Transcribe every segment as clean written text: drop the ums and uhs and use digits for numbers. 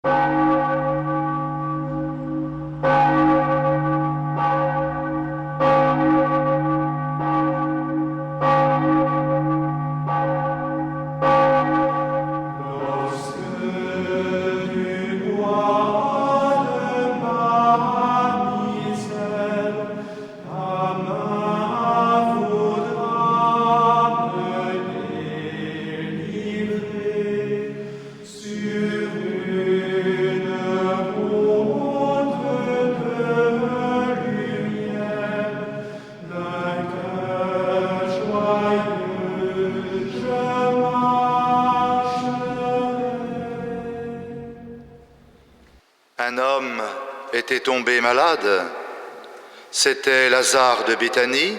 Un homme était tombé malade, c'était Lazare de Béthanie,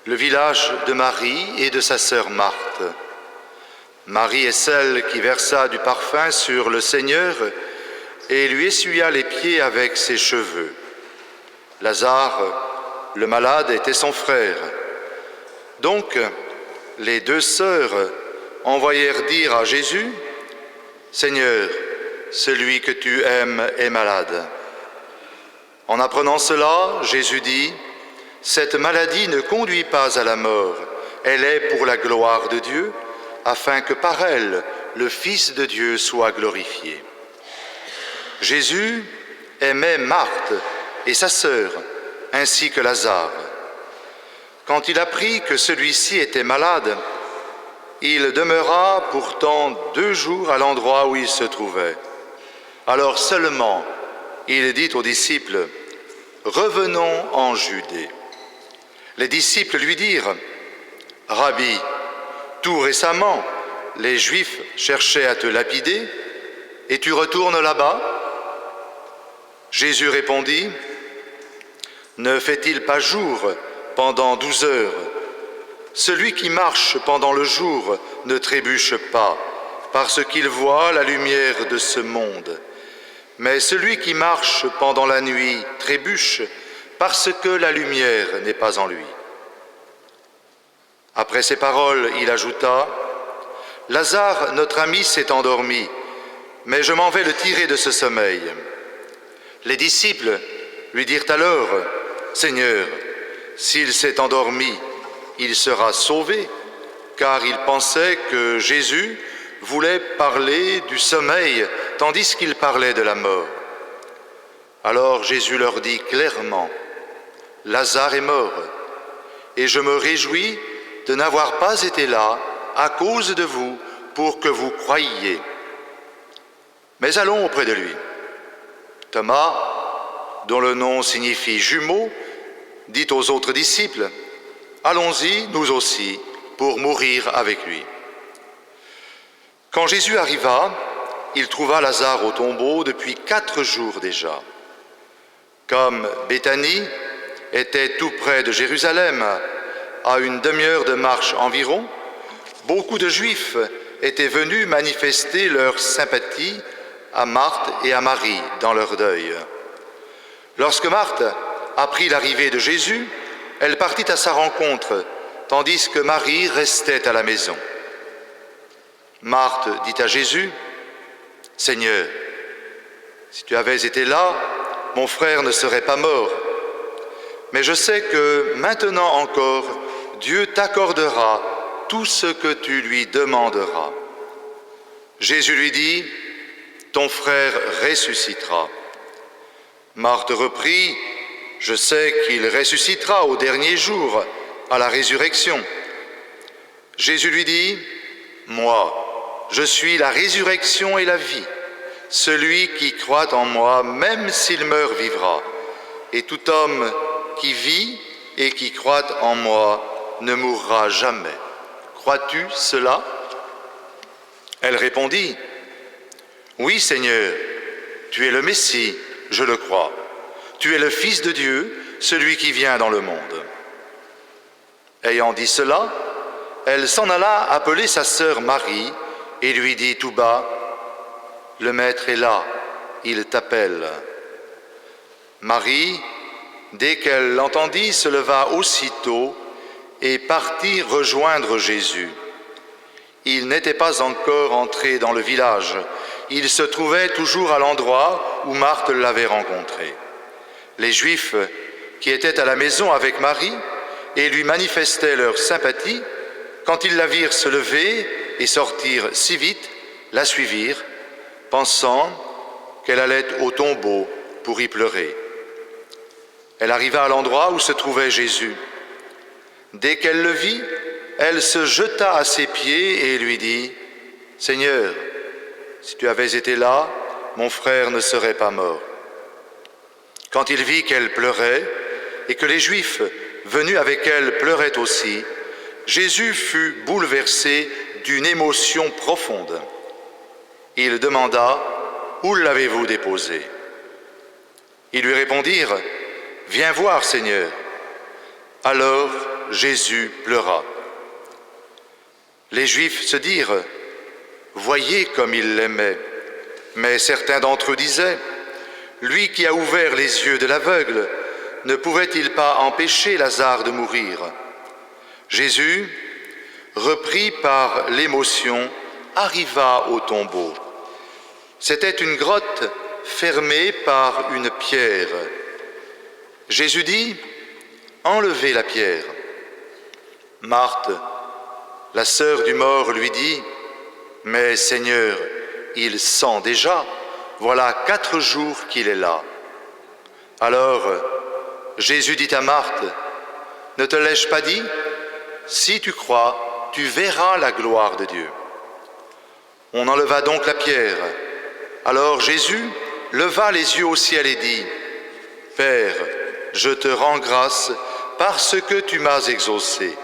le village de Marie et de sa sœur Marthe. Marie est celle qui versa du parfum sur le Seigneur et lui essuya les pieds avec ses cheveux. Lazare, le malade, était son frère. Donc, les deux sœurs envoyèrent dire à Jésus, « Seigneur, celui que tu aimes est malade. » En apprenant cela, Jésus dit, « Cette maladie ne conduit pas à la mort, elle est pour la gloire de Dieu, afin que par elle, le Fils de Dieu soit glorifié. » Jésus aimait Marthe et sa sœur, ainsi que Lazare. Quand il apprit que celui-ci était malade, il demeura pourtant 2 jours à l'endroit où il se trouvait. Alors seulement, il dit aux disciples, « Revenons en Judée. » Les disciples lui dirent, « Rabbi, tout récemment, les Juifs cherchaient à te lapider, et tu retournes là-bas ?» Jésus répondit, « Ne fait-il pas jour pendant 12 heures ? Celui qui marche pendant le jour ne trébuche pas, parce qu'il voit la lumière de ce monde. Mais celui qui marche pendant la nuit trébuche, parce que la lumière n'est pas en lui. » Après ces paroles, il ajouta, « Lazare, notre ami, s'est endormi, mais je m'en vais le tirer de ce sommeil. » Les disciples lui dirent alors, « Seigneur, s'il s'est endormi, il sera sauvé, car il pensait que Jésus voulait parler du sommeil, tandis qu'il parlait de la mort. » Alors Jésus leur dit clairement, « Lazare est mort, et je me réjouis de n'avoir pas été là à cause de vous, pour que vous croyiez. Mais allons auprès de lui. » Thomas, dont le nom signifie jumeau, dit aux autres disciples, « Allons-y, nous aussi, pour mourir avec lui. » Quand Jésus arriva, il trouva Lazare au tombeau depuis 4 jours déjà. Comme Béthanie était tout près de Jérusalem, à une demi-heure de marche environ, beaucoup de Juifs étaient venus manifester leur sympathie à Marthe et à Marie dans leur deuil. Lorsque Marthe apprit l'arrivée de Jésus, elle partit à sa rencontre, tandis que Marie restait à la maison. Marthe dit à Jésus, « Seigneur, si tu avais été là, mon frère ne serait pas mort. Mais je sais que maintenant encore, Dieu t'accordera tout ce que tu lui demanderas. » Jésus lui dit, « Ton frère ressuscitera. » Marthe reprit, « Je sais qu'il ressuscitera au dernier jour, à la résurrection. » Jésus lui dit, « Moi, je suis la résurrection et la vie. Celui qui croit en moi, même s'il meurt, vivra. Et tout homme qui vit et qui croit en moi ne mourra jamais. Crois-tu cela ?» Elle répondit, « Oui, Seigneur, tu es le Messie, je le crois. Tu es le Fils de Dieu, celui qui vient dans le monde. » Ayant dit cela, elle s'en alla appeler sa sœur Marie et lui dit tout bas, « Le Maître est là, il t'appelle. » Marie, dès qu'elle l'entendit, se leva aussitôt et partit rejoindre Jésus. Il n'était pas encore entré dans le village il se trouvait toujours à l'endroit où Marthe l'avait rencontré. Les Juifs qui étaient à la maison avec Marie et lui manifestaient leur sympathie, quand ils la virent se lever et sortir si vite, la suivirent, pensant qu'elle allait au tombeau pour y pleurer. Elle arriva à l'endroit où se trouvait Jésus. Dès qu'elle le vit, elle se jeta à ses pieds et lui dit « Seigneur, si tu avais été là, mon frère ne serait pas mort. » Quand il vit qu'elle pleurait et que les Juifs venus avec elle pleuraient aussi, Jésus fut bouleversé d'une émotion profonde. Il demanda « Où l'avez-vous déposé ?» Ils lui répondirent « Viens voir, Seigneur. » Alors Jésus pleura. Les Juifs se dirent « Voyez comme il l'aimait. » Mais certains d'entre eux disaient « Lui qui a ouvert les yeux de l'aveugle, ne pouvait-il pas empêcher Lazare de mourir ?» Jésus, repris par l'émotion, arriva au tombeau. C'était une grotte fermée par une pierre. Jésus dit « Enlevez la pierre. » Marthe, la sœur du mort, lui dit « Mais Seigneur, il sent déjà, voilà 4 jours qu'il est là. » Alors Jésus dit à Marthe « Ne te l'ai-je pas dit? Si tu crois, tu verras la gloire de Dieu. » On enleva donc la pierre. Alors Jésus leva les yeux au ciel et dit « Père, je te rends grâce parce que tu m'as exaucé.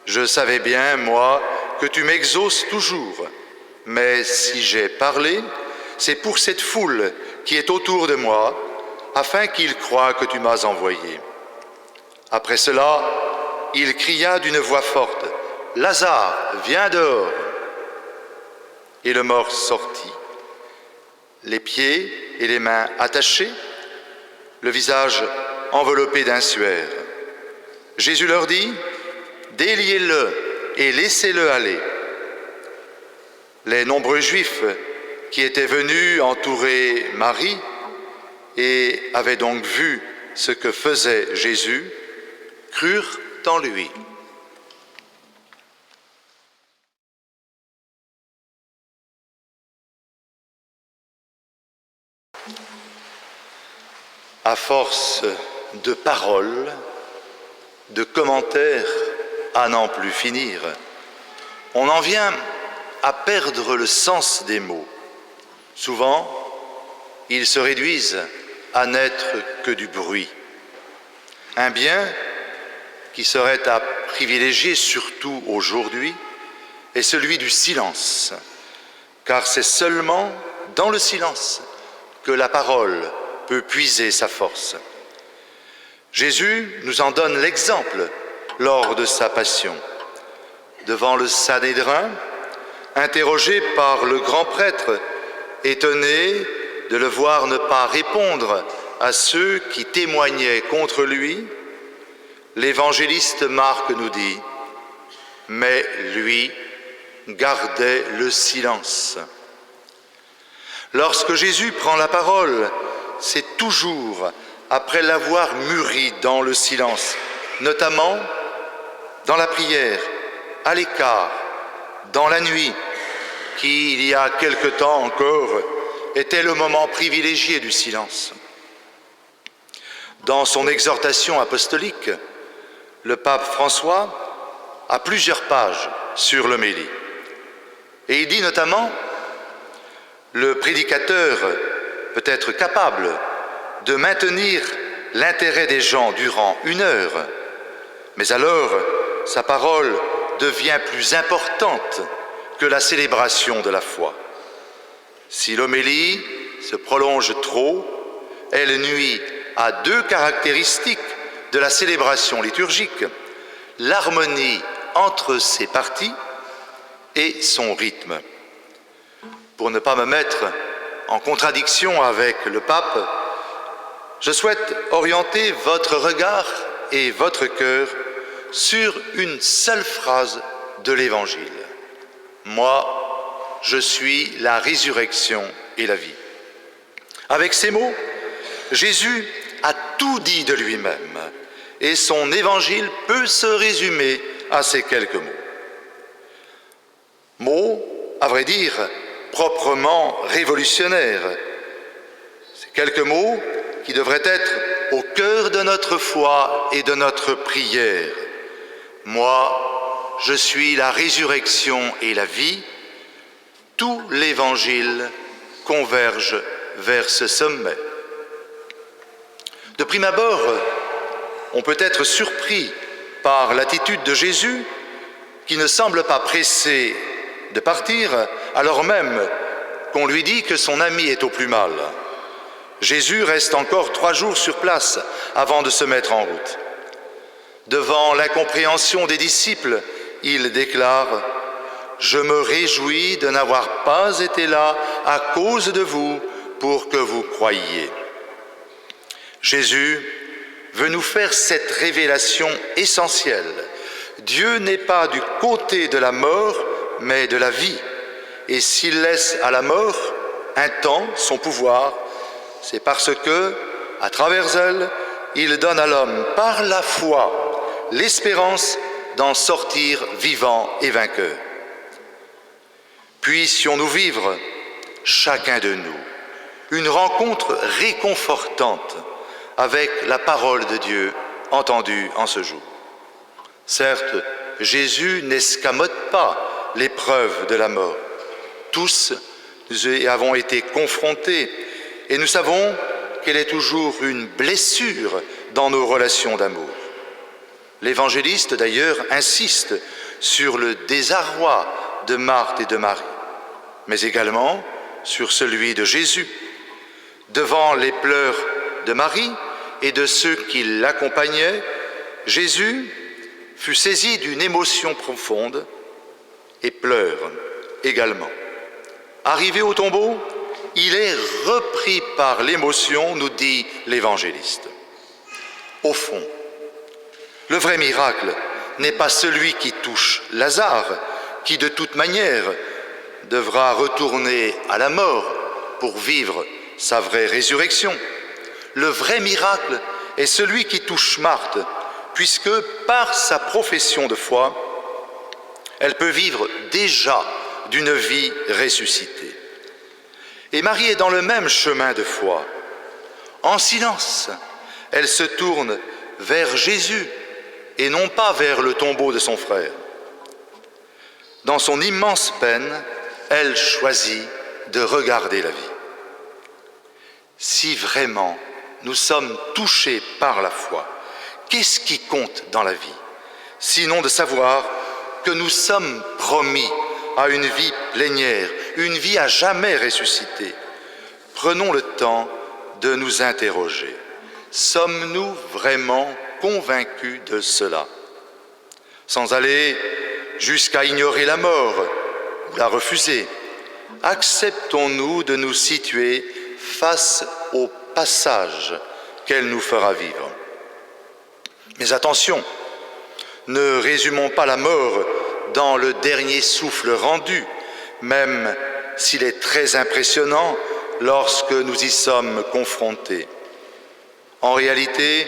Je savais bien, moi, que tu m'exauces toujours. Mais si j'ai parlé, c'est pour cette foule qui est autour de moi, afin qu'ils croient que tu m'as envoyé. » Après cela, il cria d'une voix forte, « Lazare, viens dehors !» Et le mort sortit, les pieds et les mains attachés, le visage enveloppé d'un suaire. Jésus leur dit, « Déliez-le et laissez-le aller. » Les nombreux Juifs qui étaient venus entourer Marie et avaient donc vu ce que faisait Jésus, crurent en lui. À force de paroles, de commentaires à n'en plus finir, on en vient à perdre le sens des mots. Souvent, ils se réduisent à n'être que du bruit. Un bien qui serait à privilégier surtout aujourd'hui est celui du silence, car c'est seulement dans le silence que la parole peut puiser sa force. Jésus nous en donne l'exemple lors de sa passion. Devant le Sanhédrin, interrogé par le grand prêtre, étonné de le voir ne pas répondre à ceux qui témoignaient contre lui, l'évangéliste Marc nous dit « Mais lui gardait le silence. » Lorsque Jésus prend la parole, c'est toujours après l'avoir mûri dans le silence, notamment dans la prière, à l'écart, dans la nuit, qui, il y a quelque temps encore, était le moment privilégié du silence. Dans son exhortation apostolique, le pape François a plusieurs pages sur l'homélie. Et il dit notamment « Le prédicateur peut être capable de maintenir l'intérêt des gens durant 1 heure, mais alors sa parole devient plus importante que la célébration de la foi. Si l'homélie se prolonge trop, elle nuit à 2 caractéristiques de la célébration liturgique, l'harmonie entre ses parties et son rythme. Pour ne pas me mettre en contradiction avec le pape, je souhaite orienter votre regard et votre cœur sur une seule phrase de l'Évangile. Moi, je suis la résurrection et la vie. Avec ces mots, Jésus a tout dit de lui-même et son évangile peut se résumer à ces quelques mots. Mots, à vrai dire, proprement révolutionnaires. Ces quelques mots qui devraient être au cœur de notre foi et de notre prière. Moi, je suis la résurrection et la vie. Tout l'Évangile converge vers ce sommet. De prime abord, on peut être surpris par l'attitude de Jésus qui ne semble pas pressé de partir alors même qu'on lui dit que son ami est au plus mal. Jésus reste encore 3 jours sur place avant de se mettre en route. Devant l'incompréhension des disciples, il déclare « Je me réjouis de n'avoir pas été là à cause de vous pour que vous croyiez. » Jésus veut nous faire cette révélation essentielle. Dieu n'est pas du côté de la mort, mais de la vie. Et s'il laisse à la mort un temps son pouvoir, c'est parce que, à travers elle, il donne à l'homme, par la foi, l'espérance d'en sortir vivant et vainqueur. Puissions-nous vivre, chacun de nous, une rencontre réconfortante avec la parole de Dieu entendue en ce jour. Certes, Jésus n'escamote pas l'épreuve de la mort. Tous, nous y avons été confrontés et nous savons qu'elle est toujours une blessure dans nos relations d'amour. L'évangéliste, d'ailleurs, insiste sur le désarroi de Marthe et de Marie, mais également sur celui de Jésus. Devant les pleurs de Marie et de ceux qui l'accompagnaient, Jésus fut saisi d'une émotion profonde et pleure également. Arrivé au tombeau, il est repris par l'émotion, nous dit l'évangéliste. Au fond, le vrai miracle n'est pas celui qui touche Lazare, qui de toute manière devra retourner à la mort pour vivre sa vraie résurrection. Le vrai miracle est celui qui touche Marthe, puisque par sa profession de foi, elle peut vivre déjà d'une vie ressuscitée. Et Marie est dans le même chemin de foi. En silence, elle se tourne vers Jésus et non pas vers le tombeau de son frère. Dans son immense peine, elle choisit de regarder la vie. Si vraiment nous sommes touchés par la foi, qu'est-ce qui compte dans la vie? Sinon de savoir que nous sommes promis à une vie plénière, une vie à jamais ressuscitée. Prenons le temps de nous interroger. Sommes-nous vraiment convaincus de cela? Sans aller jusqu'à ignorer la mort ou la refuser, acceptons-nous de nous situer face au passage qu'elle nous fera vivre. Mais attention, ne résumons pas la mort dans le dernier souffle rendu, même s'il est très impressionnant lorsque nous y sommes confrontés. En réalité,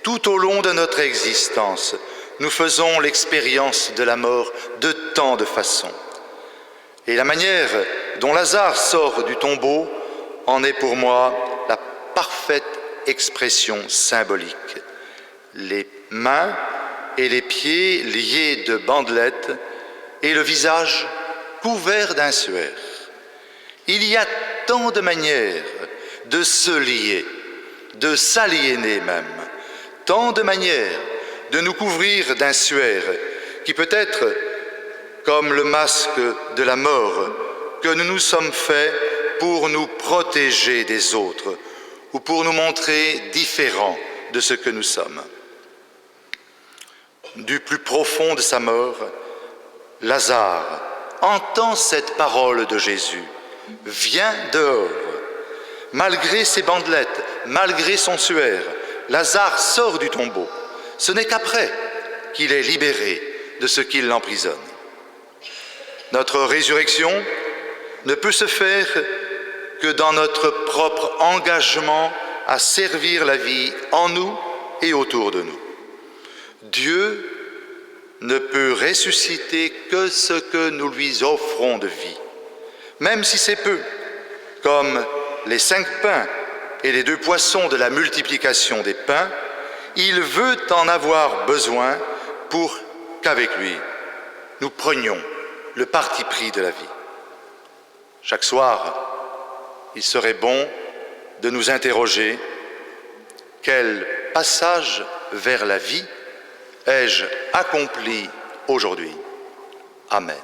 tout au long de notre existence, nous faisons l'expérience de la mort de tant de façons. Et la manière dont Lazare sort du tombeau en est pour moi la parfaite expression symbolique. Les mains et les pieds liés de bandelettes et le visage couvert d'un suaire. Il y a tant de manières de se lier, de s'aliéner même, tant de manières de nous couvrir d'un suaire qui peut être comme le masque de la mort que nous nous sommes faits pour nous protéger des autres ou pour nous montrer différents de ce que nous sommes. Du plus profond de sa mort, Lazare entend cette parole de Jésus. Viens dehors. Malgré ses bandelettes, malgré son suaire, Lazare sort du tombeau. Ce n'est qu'après qu'il est libéré de ce qui l'emprisonne. Notre résurrection ne peut se faire que dans notre propre engagement à servir la vie en nous et autour de nous. Dieu ne peut ressusciter que ce que nous lui offrons de vie, même si c'est peu, comme les 5 pains et les 2 poissons de la multiplication des pains. Il veut en avoir besoin pour qu'avec lui, nous prenions le parti pris de la vie. Chaque soir, il serait bon de nous interroger: quel passage vers la vie ai-je accompli aujourd'hui? Amen.